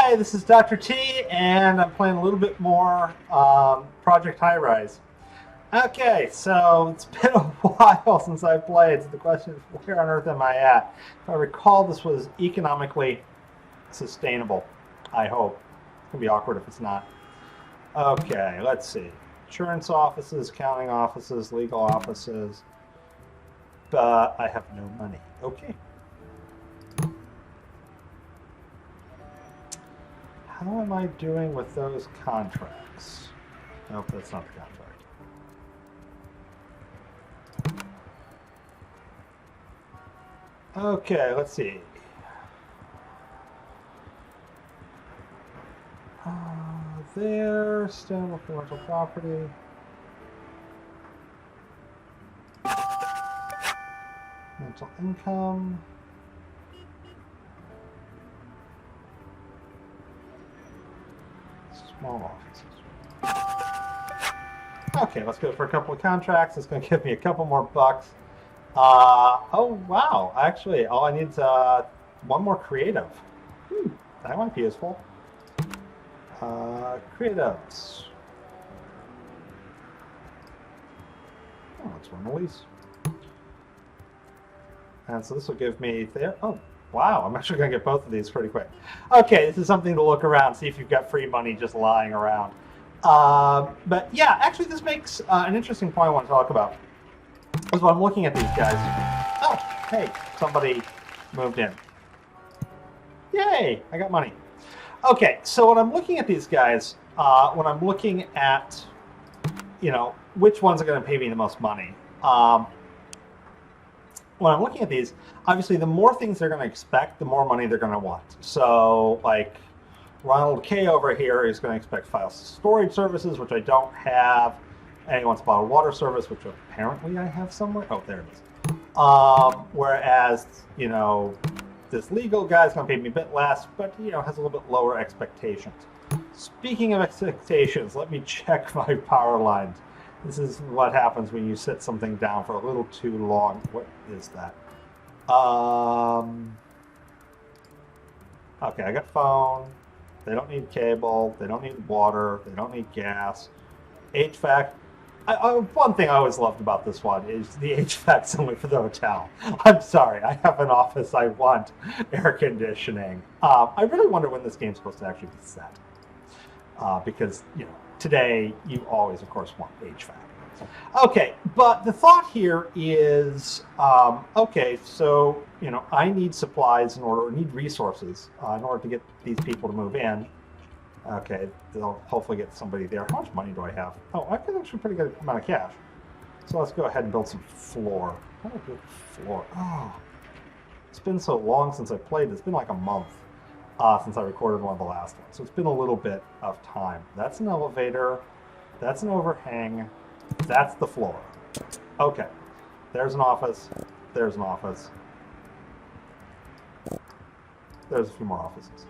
Hi, this is Dr. T, and I'm playing a little bit more Project High Rise. Okay, so it's been a while since I played, so the question is, where on earth am I at? If I recall, this was economically sustainable, I hope. It's going to be awkward if it's not. Okay, let's see. Insurance offices, accounting offices, legal offices, but I have no money. Okay. How am I doing with those contracts? Nope, that's not the contract. Okay, let's see. There, sustainable commercial property. Rental income. Small offices. Okay, let's go for a couple of contracts. It's going to give me a couple more bucks. Oh, wow. Actually, all I need is one more creative. That might be useful. Creatives. Oh, let's run a lease. And so this will give me there. Oh, wow. I'm actually going to get both of these pretty quick. Okay, this is something to look around, see if you've got free money just lying around. But yeah, actually, this makes an interesting point I want to talk about. As I'm looking at these guys. Oh, hey, somebody moved in. Yay, I got money. Okay, so when I'm looking at these guys, when I'm looking at, which ones are going to pay me the most money, when I'm looking at these, obviously the more things they're going to expect, the more money they're going to want. So, like, Ronald K over here is going to expect file storage services, which I don't have. And he wants bottled water service, which apparently I have somewhere. Oh, there it is. Whereas, this legal guy's going to pay me a bit less, but, has a little bit lower expectations. Speaking of expectations, let me check my power lines. This is what happens when you sit something down for a little too long. What is that? Okay, I got phone. They don't need cable. They don't need water. They don't need gas. HVAC. One thing I always loved about this one is the HVAC's only for the hotel. I'm sorry, I have an office. I want air conditioning. I really wonder when this game's supposed to actually be set. Because, today you always, of course, want HVAC. Okay, but the thought here is, okay, so, I need supplies need resources in order to get these people to move in. Okay, they'll hopefully get somebody there. How much money do I have? Oh, I got actually a pretty good amount of cash. So let's go ahead and build some floor. How do I build floor? Oh, it's been so long since I played. It's been like a month since I recorded one of the last ones. So it's been a little bit of time. That's an elevator. That's an overhang. That's the floor. Okay, there's an office. There's an office. There's a few more offices.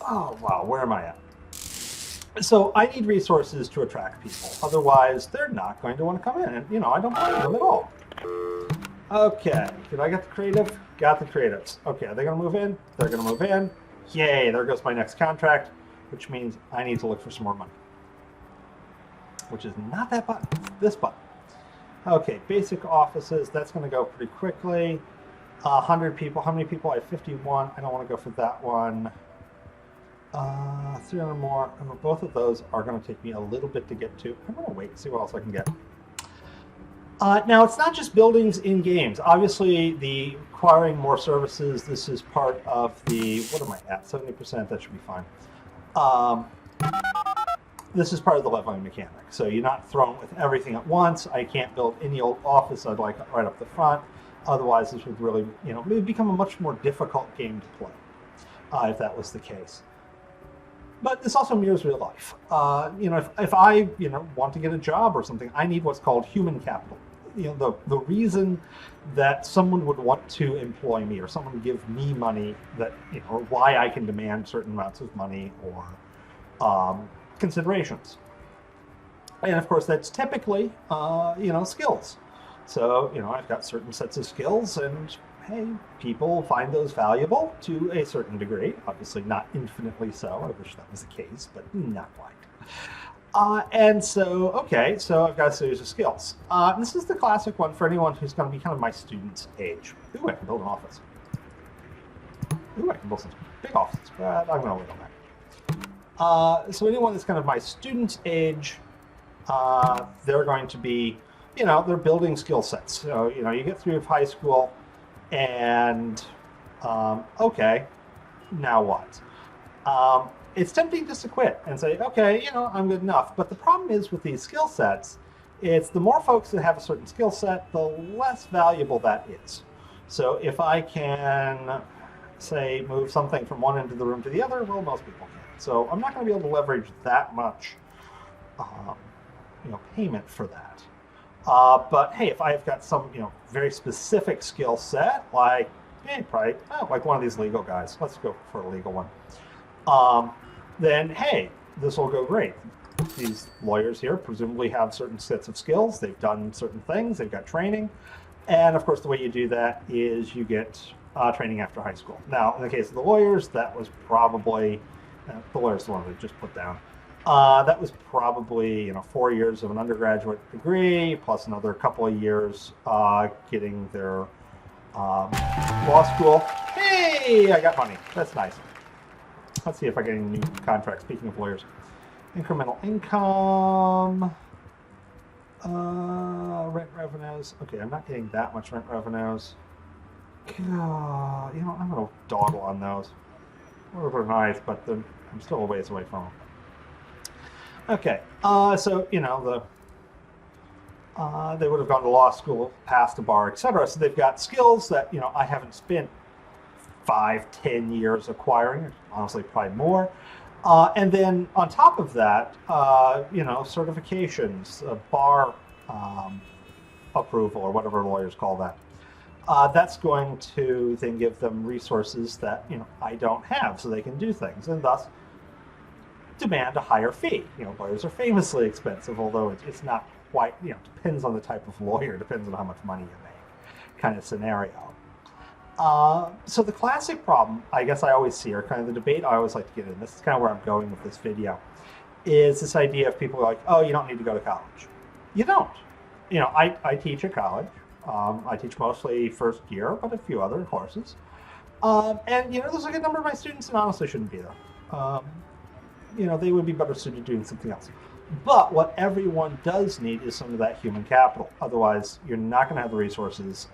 Oh, wow, where am I at? So I need resources to attract people. Otherwise, they're not going to want to come in. And, I don't blame them at all. Okay, did I get the creative? Got the creatives. Okay, are they going to move in? They're going to move in. Yay, there goes my next contract, which means I need to look for some more money. Which is not that button, it's this button. Okay, basic offices, that's going to go pretty quickly. 100 people. How many people? I have 51. I don't want to go for that one. 300 more. Both of those are going to take me a little bit to get to. I'm going to wait and see what else I can get. Now, it's not just buildings in games. Obviously, the acquiring more services, this is part of the, what am I at? 70%, that should be fine. This is part of the leveling mechanic. So you're not thrown with everything at once. I can't build any old office I'd like right up the front. Otherwise, this would really, it would become a much more difficult game to play if that was the case. But this also mirrors real life. If I, want to get a job or something, I need what's called human capital. The reason that someone would want to employ me or someone give me money that, or why I can demand certain amounts of money or considerations. And of course, that's typically, skills. So, I've got certain sets of skills and hey, people find those valuable to a certain degree. Obviously, not infinitely so. I wish that was the case, but not quite. And so, okay, so I've got a series of skills. This is the classic one for anyone who's going to be kind of my student's age. Ooh, I can build an office. Ooh, I can build some big offices, but I'm going to wait on that. So anyone that's kind of my student's age, they're going to be, they're building skill sets. So, you get through high school and, okay, now what? It's tempting just to quit and say, okay, I'm good enough. But the problem is with these skill sets, it's the more folks that have a certain skill set, the less valuable that is. So if I can, say, move something from one end of the room to the other, well, most people can. So I'm not going to be able to leverage that much, payment for that. But hey, if I've got some, very specific skill set, like, probably, like one of these legal guys. Let's go for a legal one. Then hey, this will go great. These lawyers here presumably have certain sets of skills. They've done certain things. They've got training. And of course, the way you do that is you get training after high school. Now, in the case of the lawyers, that was probably, the lawyers the one they just put down. That was probably 4 years of an undergraduate degree plus another couple of years getting their law school. Hey, I got money. That's nice. Let's see if I get any new contracts. Speaking of lawyers, incremental income, rent revenues. Okay, I'm not getting that much rent revenues. I'm gonna dawdle on those. They're nice, but I'm still a ways away from them. Okay, so they would have gone to law school, passed the bar, etc. So they've got skills that I haven't spent 5-10 years acquiring. Honestly, probably more. And then on top of that, certifications, bar approval, or whatever lawyers call that. That's going to then give them resources that I don't have, so they can do things, and thus demand a higher fee. Lawyers are famously expensive, although it's not quite. Depends on the type of lawyer, depends on how much money you make, kind of scenario. So the classic problem, I guess I always see, or kind of the debate I always like to get in, this is kind of where I'm going with this video, is this idea of people like, oh, you don't need to go to college. You don't. I teach at college. I teach mostly first year, but a few other courses. And, there's a good number of my students that honestly shouldn't be there. They would be better suited doing something else. But what everyone does need is some of that human capital. Otherwise, you're not going to have the resources.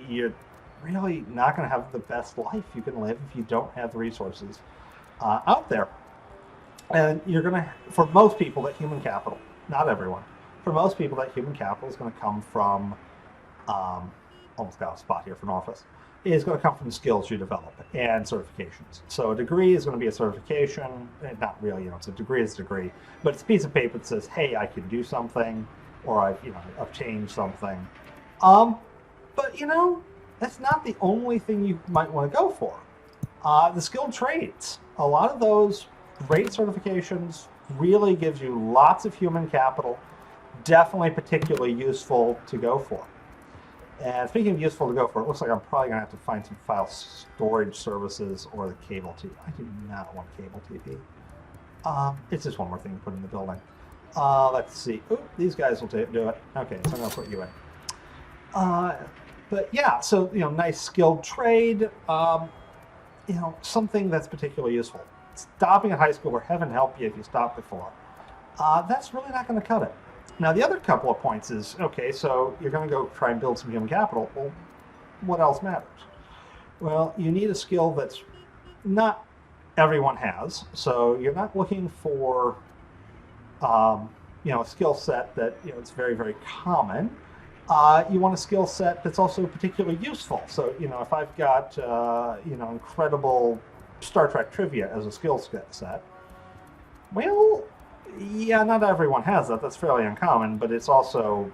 You're really not going to have the best life you can live if you don't have the resources out there. And you're going to, for most people, that human capital, not everyone, for most people, that human capital is going to come from, almost got a spot here for an office, is going to come from skills you develop and certifications. So a degree is going to be a certification, not really, it's a degree is a degree, but it's a piece of paper that says, hey, I can do something, or I've changed something. But that's not the only thing you might want to go for. The skilled trades, a lot of those great certifications really gives you lots of human capital, definitely particularly useful to go for. And speaking of useful to go for, it looks like I'm probably going to have to find some file storage services or the cable TV. I do not want cable TV. It's just one more thing to put in the building. Let's see. Ooh, these guys will do it. Okay, so I'm going to put you in. But yeah, so, nice skilled trade, something that's particularly useful. Stopping at high school, or heaven help you if you stopped before, that's really not going to cut it. Now, the other couple of points is, okay, so you're going to go try and build some human capital. Well, what else matters? Well, you need a skill that's not everyone has. So you're not looking for, a skill set that, it's very, very common. You want a skill set that's also particularly useful. So, if I've got, incredible Star Trek trivia as a skill set, well, yeah, not everyone has that. That's fairly uncommon, but it's also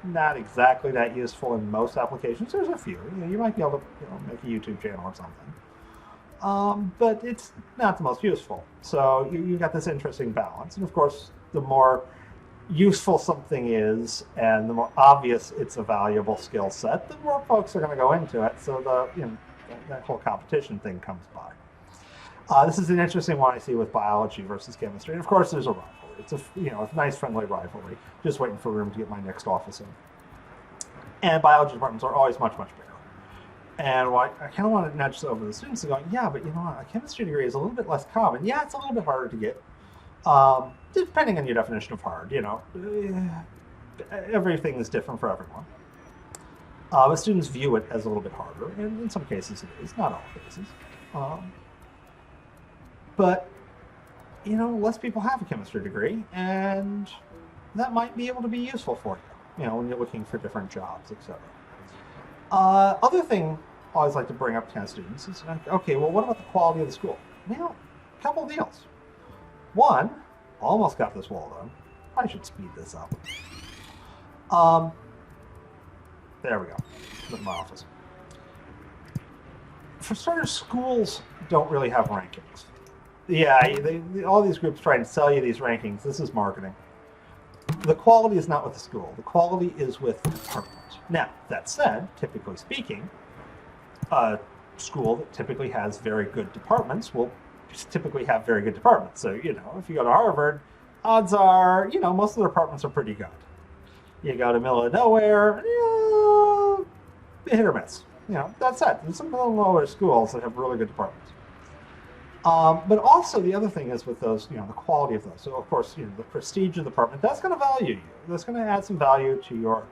not exactly that useful in most applications. There's a few. You might be able to make a YouTube channel or something. But it's not the most useful. So you got this interesting balance. And of course, the more useful something is, and the more obvious it's a valuable skill set, the more folks are going to go into it. So that whole competition thing comes by. This is an interesting one I see with biology versus chemistry, and of course there's a rivalry. It's a nice friendly rivalry. Just waiting for room to get my next office in. And biology departments are always much bigger. And I kind of want to nudge over the students and going, yeah, but you know what, a chemistry degree is a little bit less common. Yeah, it's a little bit harder to get, depending on your definition of hard. Everything is different for everyone. But students view it as a little bit harder, and in some cases it is, not all cases. But less people have a chemistry degree, and that might be able to be useful for you, when you're looking for different jobs, etc. Other thing I always like to bring up to kind of students is, okay, well, what about the quality of the school? Well, a couple of deals. One, almost got this wall done. I should speed this up. There we go. Look at my office. For starters, schools don't really have rankings. Yeah, all these groups try and sell you these rankings. This is marketing. The quality is not with the school. The quality is with the department. Now, that said, typically speaking, a school that typically has very good departments will typically have very good departments. So, if you go to Harvard, odds are, most of the departments are pretty good. You go to middle of nowhere, hit or miss. That's it. There's some middle of nowhere schools that have really good departments. But also the other thing is with those, the quality of those. So of course, the prestige of the department, that's going to value you. That's going to add some value to your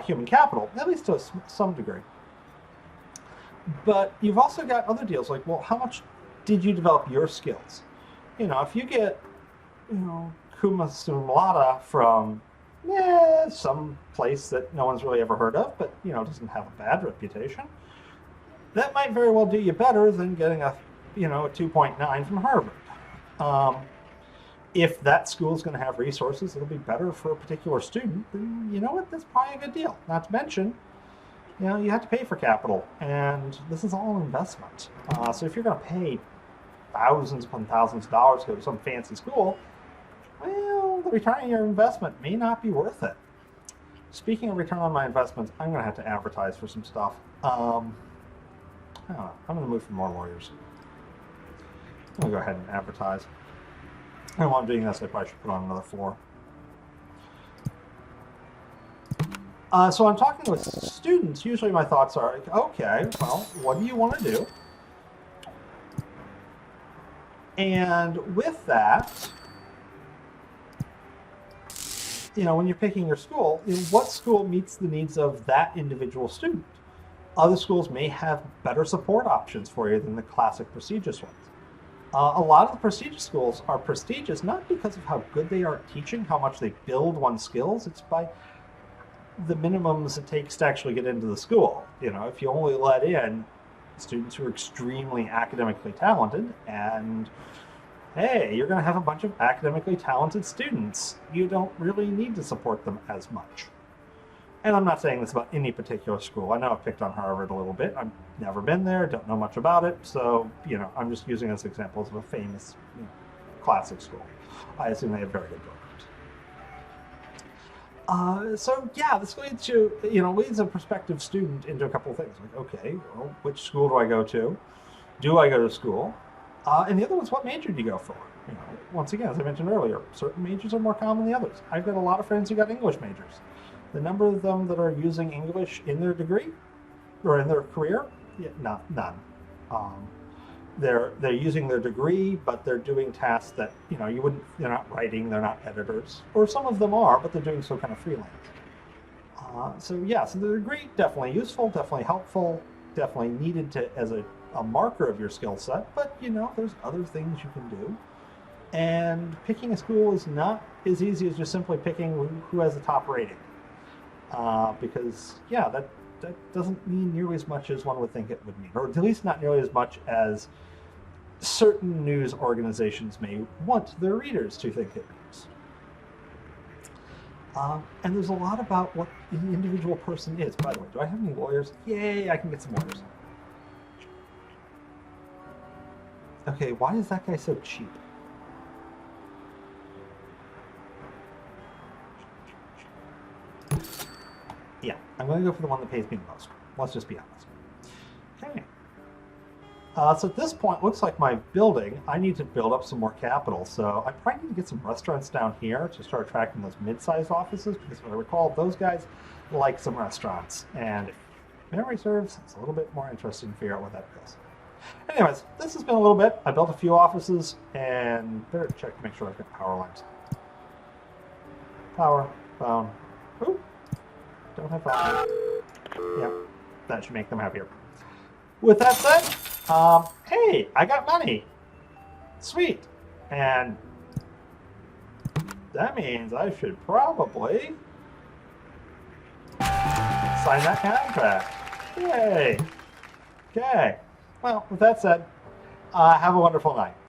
human capital, at least to some degree. But you've also got other deals like, well, how much did you develop your skills? If you get, cum laude from some place that no one's really ever heard of, but, doesn't have a bad reputation, that might very well do you better than getting a 2.9 from Harvard. If that school is going to have resources that'll be better for a particular student, then you know what, that's probably a good deal. Not to mention, you have to pay for capital, and this is all an investment. So if you're going to pay thousands upon thousands of dollars to go to some fancy school, well, the return on your investment may not be worth it. Speaking of return on my investments, I'm going to have to advertise for some stuff. I don't know. I'm going to move for more lawyers. I'm going to go ahead and advertise. And while I'm doing this, I probably should put on another floor. So I'm talking with students. Usually my thoughts are, okay, well, what do you want to do? And with that, when you're picking your school, what school meets the needs of that individual student? Other schools may have better support options for you than the classic prestigious ones. A lot of the prestigious schools are prestigious not because of how good they are at teaching, how much they build one's skills. It's by the minimums it takes to actually get into the school. If you only let in students who are extremely academically talented, and hey, you're going to have a bunch of academically talented students, you don't really need to support them as much. And I'm not saying this about any particular school. I know I've picked on Harvard a little bit. I've never been there, don't know much about it, so I'm just using as examples of a famous classic school. I assume they have very good programs. So yeah, this leads a prospective student into a couple of things. Like, okay, well, which school do I go to? Do I go to school? And the other one's, what major do you go for? Once again, as I mentioned earlier, certain majors are more common than the others. I've got a lot of friends who got English majors. The number of them that are using English in their degree or in their career, none. They're using their degree, but they're doing tasks that they're not writing, they're not editors, or some of them are, but they're doing so kind of freelance. So the degree, definitely useful, definitely helpful, definitely needed as a marker of your skill set, but there's other things you can do. And picking a school is not as easy as just simply picking who has the top rating. Because that doesn't mean nearly as much as one would think it would mean, or at least not nearly as much as certain news organizations may want their readers to think it means. And there's a lot about what the individual person is. By the way, do I have any lawyers? Yay, I can get some lawyers. Okay, why is that guy so cheap? Yeah, I'm going to go for the one that pays me the most. Let's just be honest. Okay. So at this point, looks like my building, I need to build up some more capital. So I probably need to get some restaurants down here to start attracting those mid-sized offices, because if I recall, those guys like some restaurants. And if memory serves, it's a little bit more interesting to figure out what that is. Anyways, this has been a little bit. I built a few offices, and better check to make sure I've got power lines. Power, phone. Ooh, don't have phone. Yep, that should make them happier. With that said, hey, I got money. Sweet. And that means I should probably sign that contract. Yay. Okay. Well, with that said, have a wonderful night.